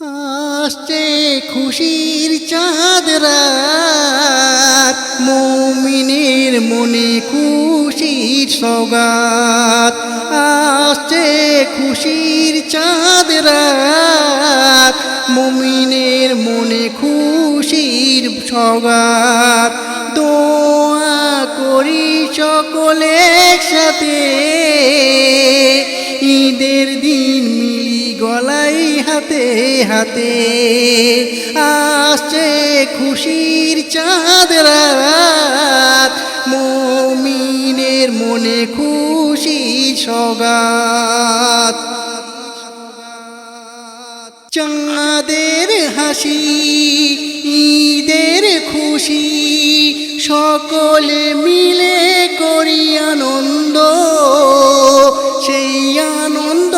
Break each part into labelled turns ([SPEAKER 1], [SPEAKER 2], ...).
[SPEAKER 1] আসছে খুশির চাঁদ রাত, মুমিনের মনে খুশির সওগাত। আসছে খুশির চাঁদ রাত, মুমিনের মনে খুশির সওগাত। দোয়া করি সকলে একসাথে, ঈদের দিন মিলি গলাই হাতে হাতে। আসছে খুশির চাঁদ রাত, মুমিনের মনে খুশির সওগাত। চাঁদের হাসি ঈদের খুশি, সকলে মিলে করি আনন্দ। সেই আনন্দ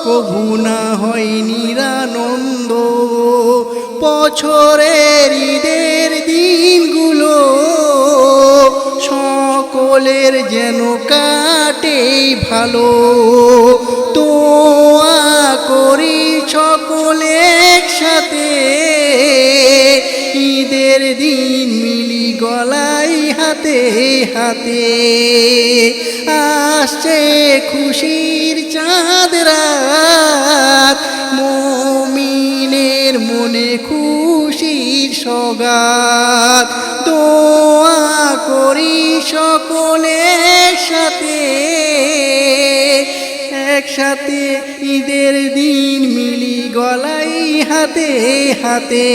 [SPEAKER 1] কভু না হয় নিরানন্দ। বছরের ঈদের দিনগুলো সকলের যেন কাটে ভালো। দোয়া করি সকলে একসাথে, ঈদের দিন মিলি গলাই হাতে হাতে। আসছে খুশির চাঁদ রাত, মুমিনের মনে খুশির সওগাত। দোয়া করি সকলে একসাথে, একসাথে ঈদের দিন মিলি গলাই হাতে হাতে।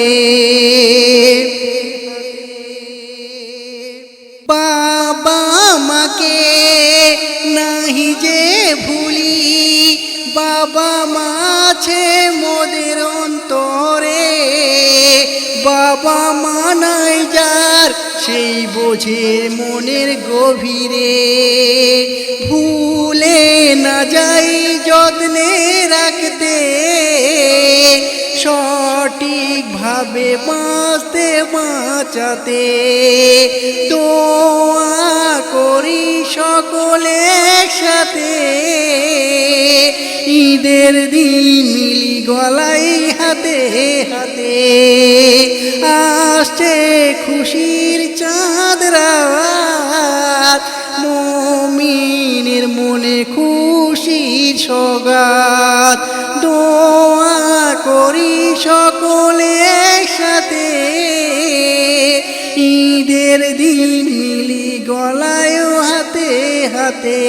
[SPEAKER 1] বাবা মাকে নাহি যে ভুলি, বাবা মা আছে মোদের অন্তরে। বাবা মা নাই যার সেই বোঝে মনের গভীরে। ভুলে না যাই যত্নে রাখতে, সঠিকভাবে বাঁচতে বাঁচাতে। দোয়া করি সকলে একসাথে, ঈদের দিন মিলি গলাই হাতে হাতে। আসছে খুশির চাঁদ রাত, মুমিনের মনে খুশির সওগাত। দোয়া করি সকলে একসাথে, ঈদের দিন মিলি গলায় হাতে হাতে।